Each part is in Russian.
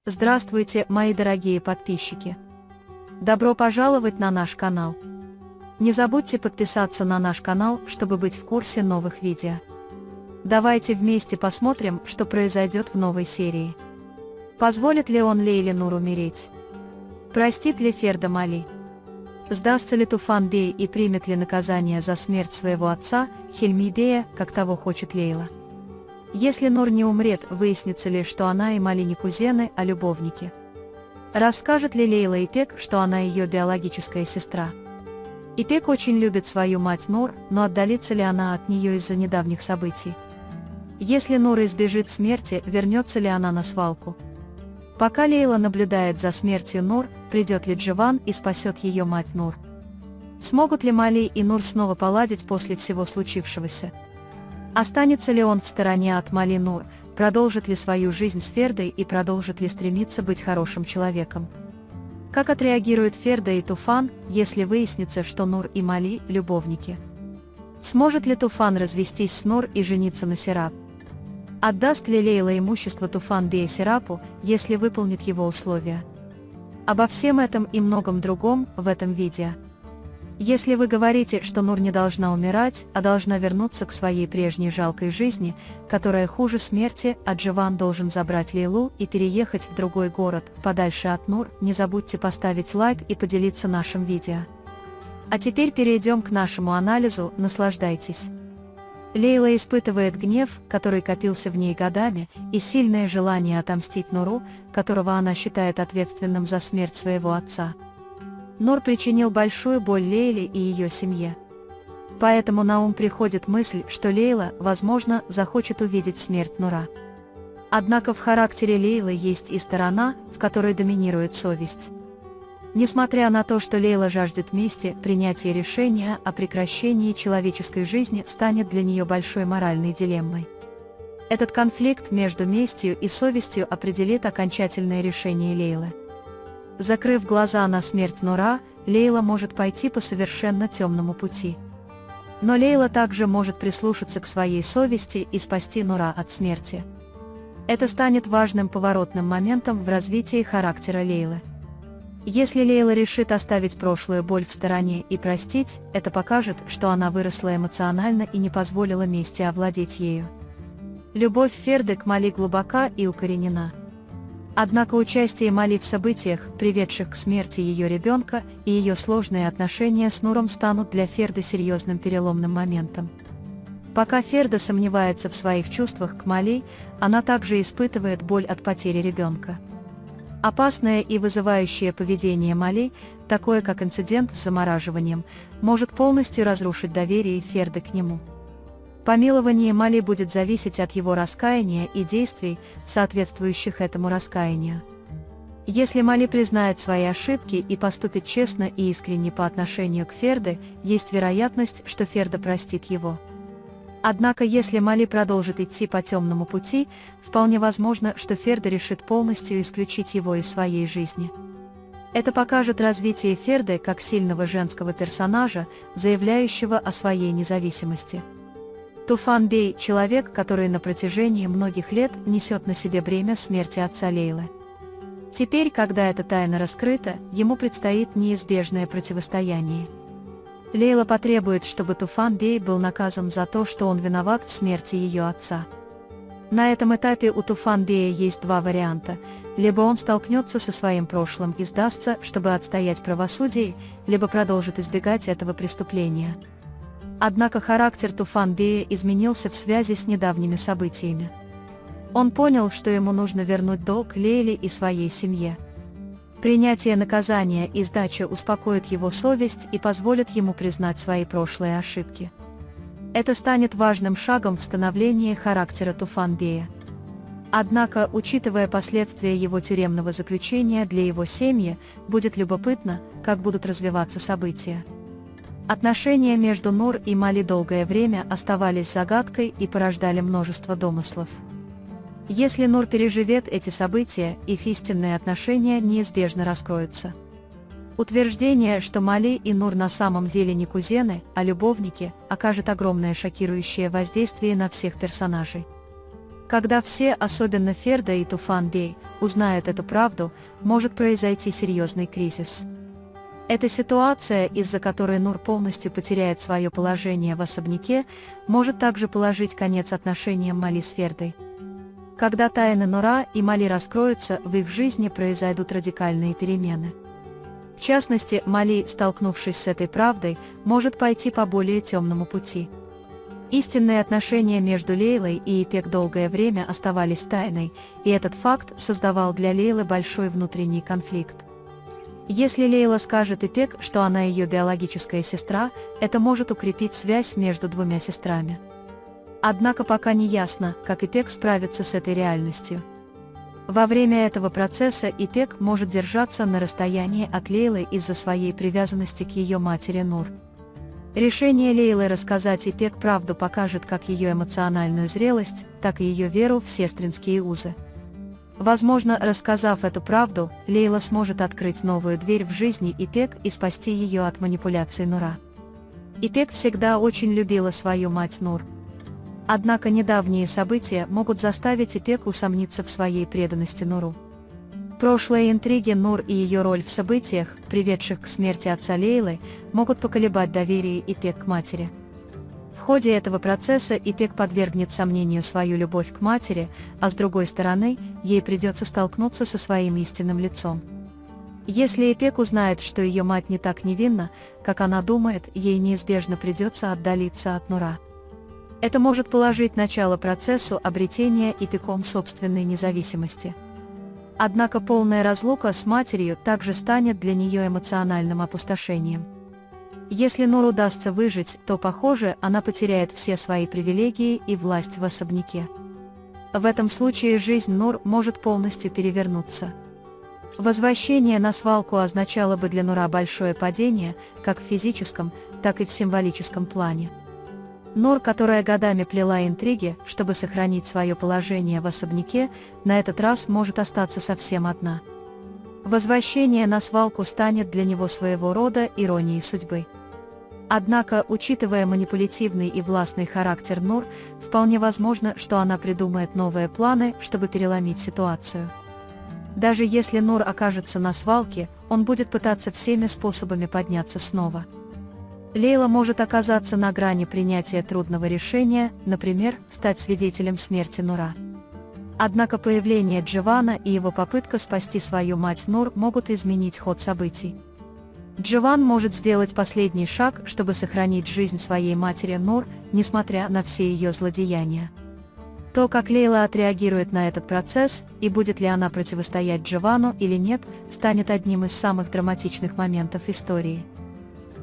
Здравствуйте, мои дорогие подписчики! Добро пожаловать на наш канал! Не забудьте подписаться на наш канал, чтобы быть в курсе новых видео. Давайте вместе посмотрим, что произойдет в новой серии. Позволит ли он Лейле Нур умереть? Простит ли Ферда Мали? Сдастся ли Туфан Бей и примет ли наказание за смерть своего отца, Хильми Бея, как того хочет Лейла? Если Нур не умрет, выяснится ли, что она и Мали не кузены, а любовники? Расскажет ли Лейла Ипек, что она ее биологическая сестра? Ипек очень любит свою мать Нур, но отдалится ли она от нее из-за недавних событий? Если Нур избежит смерти, вернется ли она на свалку? Пока Лейла наблюдает за смертью Нур, придет ли Дживан и спасет ее мать Нур? Смогут ли Мали и Нур снова поладить после всего случившегося? Останется ли он в стороне от Мали Нур, продолжит ли свою жизнь с Фердой и продолжит ли стремиться быть хорошим человеком? Как отреагируют Ферда и Туфан, если выяснится, что Нур и Мали – любовники? Сможет ли Туфан развестись с Нур и жениться на Серап? Отдаст ли Лейла имущество Туфан Бея Серапу, если выполнит его условия? Обо всем этом и многом другом в этом видео. Если вы говорите, что Нур не должна умирать, а должна вернуться к своей прежней жалкой жизни, которая хуже смерти, а Дживан должен забрать Лейлу и переехать в другой город, подальше от Нур, не забудьте поставить лайк и поделиться нашим видео. А теперь перейдем к нашему анализу, наслаждайтесь. Лейла испытывает гнев, который копился в ней годами, и сильное желание отомстить Нуру, которого она считает ответственным за смерть своего отца. Нур причинил большую боль Лейле и ее семье. Поэтому на ум приходит мысль, что Лейла, возможно, захочет увидеть смерть Нура. Однако в характере Лейлы есть и сторона, в которой доминирует совесть. Несмотря на то, что Лейла жаждет мести, принятие решения о прекращении человеческой жизни станет для нее большой моральной дилеммой. Этот конфликт между местью и совестью определит окончательное решение Лейлы. Закрыв глаза на смерть Нура, Лейла может пойти по совершенно темному пути. Но Лейла также может прислушаться к своей совести и спасти Нура от смерти. Это станет важным поворотным моментом в развитии характера Лейлы. Если Лейла решит оставить прошлую боль в стороне и простить, это покажет, что она выросла эмоционально и не позволила мести овладеть ею. Любовь Ферды к Мали глубока и укоренена. Однако участие Мали в событиях, приведших к смерти ее ребенка, и ее сложные отношения с Нуром станут для Ферды серьезным переломным моментом. Пока Ферда сомневается в своих чувствах к Мали, она также испытывает боль от потери ребенка. Опасное и вызывающее поведение Мали, такое как инцидент с замораживанием, может полностью разрушить доверие Ферды к нему. Помилование Мали будет зависеть от его раскаяния и действий, соответствующих этому раскаянию. Если Мали признает свои ошибки и поступит честно и искренне по отношению к Ферде, есть вероятность, что Ферда простит его. Однако если Мали продолжит идти по темному пути, вполне возможно, что Ферда решит полностью исключить его из своей жизни. Это покажет развитие Ферды как сильного женского персонажа, заявляющего о своей независимости. Туфан Бей – человек, который на протяжении многих лет несет на себе бремя смерти отца Лейлы. Теперь, когда эта тайна раскрыта, ему предстоит неизбежное противостояние. Лейла потребует, чтобы Туфан Бей был наказан за то, что он виноват в смерти ее отца. На этом этапе у Туфан Бея есть два варианта: либо он столкнется со своим прошлым и сдастся, чтобы отстоять правосудие, либо продолжит избегать этого преступления. Однако характер Туфан Бея изменился в связи с недавними событиями. Он понял, что ему нужно вернуть долг Лейле и своей семье. Принятие наказания и сдача успокоит его совесть и позволит ему признать свои прошлые ошибки. Это станет важным шагом в становлении характера Туфан Бея. Однако, учитывая последствия его тюремного заключения для его семьи, будет любопытно, как будут развиваться события. Отношения между Нур и Мали долгое время оставались загадкой и порождали множество домыслов. Если Нур переживет эти события, их истинные отношения неизбежно раскроются. Утверждение, что Мали и Нур на самом деле не кузены, а любовники, окажет огромное шокирующее воздействие на всех персонажей. Когда все, особенно Ферда и Туфан Бей, узнают эту правду, может произойти серьезный кризис. Эта ситуация, из-за которой Нур полностью потеряет свое положение в особняке, может также положить конец отношениям Мали с Фердой. Когда тайны Нура и Мали раскроются, в их жизни произойдут радикальные перемены. В частности, Мали, столкнувшись с этой правдой, может пойти по более темному пути. Истинные отношения между Лейлой и Ипек долгое время оставались тайной, и этот факт создавал для Лейлы большой внутренний конфликт. Если Лейла скажет Ипек, что она ее биологическая сестра, это может укрепить связь между двумя сестрами. Однако пока не ясно, как Ипек справится с этой реальностью. Во время этого процесса Ипек может держаться на расстоянии от Лейлы из-за своей привязанности к ее матери Нур. Решение Лейлы рассказать Ипек правду покажет как ее эмоциональную зрелость, так и ее веру в сестринские узы. Возможно, рассказав эту правду, Лейла сможет открыть новую дверь в жизни Ипек и спасти ее от манипуляций Нура. Ипек всегда очень любила свою мать Нур. Однако недавние события могут заставить Ипек усомниться в своей преданности Нуру. Прошлые интриги Нур и ее роль в событиях, приведших к смерти отца Лейлы, могут поколебать доверие Ипек к матери. В ходе этого процесса Ипек подвергнет сомнению свою любовь к матери, а с другой стороны, ей придется столкнуться со своим истинным лицом. Если Ипек узнает, что ее мать не так невинна, как она думает, ей неизбежно придется отдалиться от Нура. Это может положить начало процессу обретения Ипеком собственной независимости. Однако полная разлука с матерью также станет для нее эмоциональным опустошением. Если Нур удастся выжить, то, похоже, она потеряет все свои привилегии и власть в особняке. В этом случае жизнь Нур может полностью перевернуться. Возвращение на свалку означало бы для Нура большое падение, как в физическом, так и в символическом плане. Нур, которая годами плела интриги, чтобы сохранить свое положение в особняке, на этот раз может остаться совсем одна. Возвращение на свалку станет для него своего рода иронией судьбы. Однако, учитывая манипулятивный и властный характер Нур, вполне возможно, что она придумает новые планы, чтобы переломить ситуацию. Даже если Нур окажется на свалке, он будет пытаться всеми способами подняться снова. Лейла может оказаться на грани принятия трудного решения, например, стать свидетелем смерти Нура. Однако появление Дживана и его попытка спасти свою мать Нур могут изменить ход событий. Дживан может сделать последний шаг, чтобы сохранить жизнь своей матери Нур, несмотря на все ее злодеяния. То, как Лейла отреагирует на этот процесс, и будет ли она противостоять Дживану или нет, станет одним из самых драматичных моментов истории.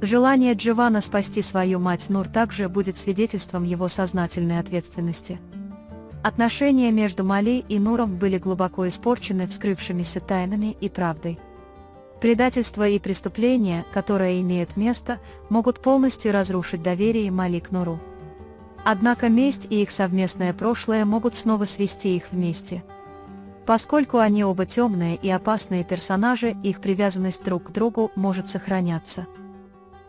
Желание Дживана спасти свою мать Нур также будет свидетельством его сознательной ответственности. Отношения между Мали и Нуром были глубоко испорчены вскрывшимися тайнами и правдой. Предательство и преступления, которые имеют место, могут полностью разрушить доверие Мали к Нуру. Однако месть и их совместное прошлое могут снова свести их вместе. Поскольку они оба темные и опасные персонажи, их привязанность друг к другу может сохраняться.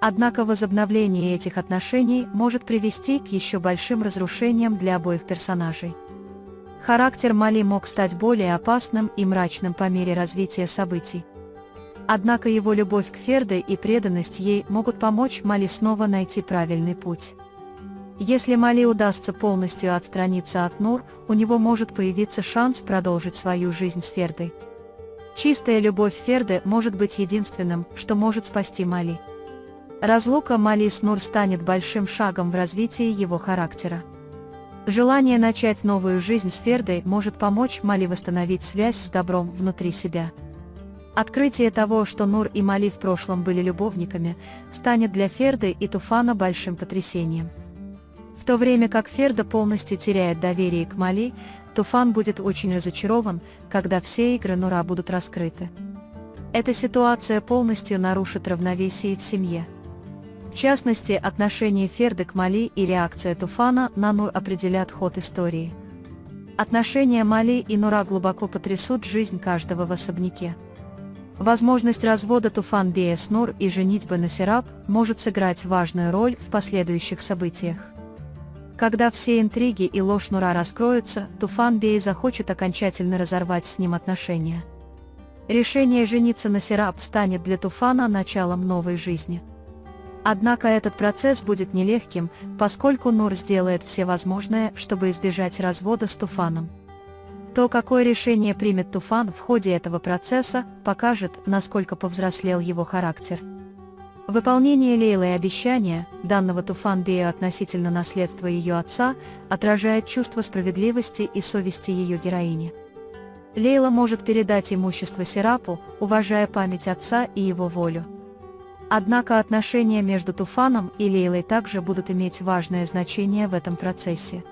Однако возобновление этих отношений может привести к еще большим разрушениям для обоих персонажей. Характер Мали мог стать более опасным и мрачным по мере развития событий. Однако его любовь к Ферде и преданность ей могут помочь Мали снова найти правильный путь. Если Мали удастся полностью отстраниться от Нур, у него может появиться шанс продолжить свою жизнь с Фердой. Чистая любовь Ферды может быть единственным, что может спасти Мали. Разлука Мали с Нур станет большим шагом в развитии его характера. Желание начать новую жизнь с Фердой может помочь Мали восстановить связь с добром внутри себя. Открытие того, что Нур и Мали в прошлом были любовниками, станет для Ферды и Туфана большим потрясением. В то время как Ферда полностью теряет доверие к Мали, Туфан будет очень разочарован, когда все игры Нура будут раскрыты. Эта ситуация полностью нарушит равновесие в семье. В частности, отношение Ферды к Мали и реакция Туфана на Нур определят ход истории. Отношения Мали и Нура глубоко потрясут жизнь каждого в особняке. Возможность развода Туфан Бея с Нур и женитьбы на Серап может сыграть важную роль в последующих событиях. Когда все интриги и ложь Нура раскроются, Туфан Бей захочет окончательно разорвать с ним отношения. Решение жениться на Серап станет для Туфана началом новой жизни. Однако этот процесс будет нелегким, поскольку Нур сделает все возможное, чтобы избежать развода с Туфаном. То, какое решение примет Туфан в ходе этого процесса, покажет, насколько повзрослел его характер. Выполнение Лейлой обещания, данного Туфан Бею относительно наследства ее отца, отражает чувство справедливости и совести ее героини. Лейла может передать имущество Серапу, уважая память отца и его волю. Однако отношения между Туфаном и Лейлой также будут иметь важное значение в этом процессе.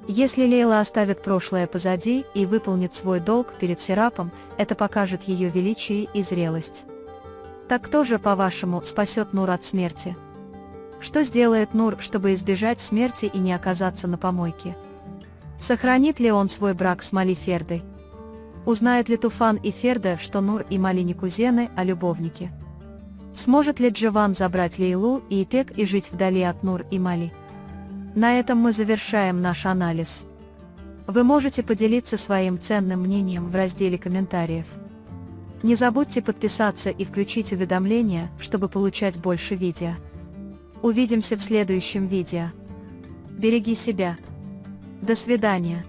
Если Лейла оставит прошлое позади и выполнит свой долг перед Серапом, это покажет ее величие и зрелость. Так кто же, по-вашему, спасет Нур от смерти? Что сделает Нур, чтобы избежать смерти и не оказаться на помойке? Сохранит ли он свой брак с Мали Фердой? Узнает ли Туфан и Ферда, что Нур и Мали не кузены, а любовники? Сможет ли Джеван забрать Лейлу и Ипек и жить вдали от Нур и Мали? На этом мы завершаем наш анализ. Вы можете поделиться своим ценным мнением в разделе комментариев. Не забудьте подписаться и включить уведомления, чтобы получать больше видео. Увидимся в следующем видео. Береги себя. До свидания.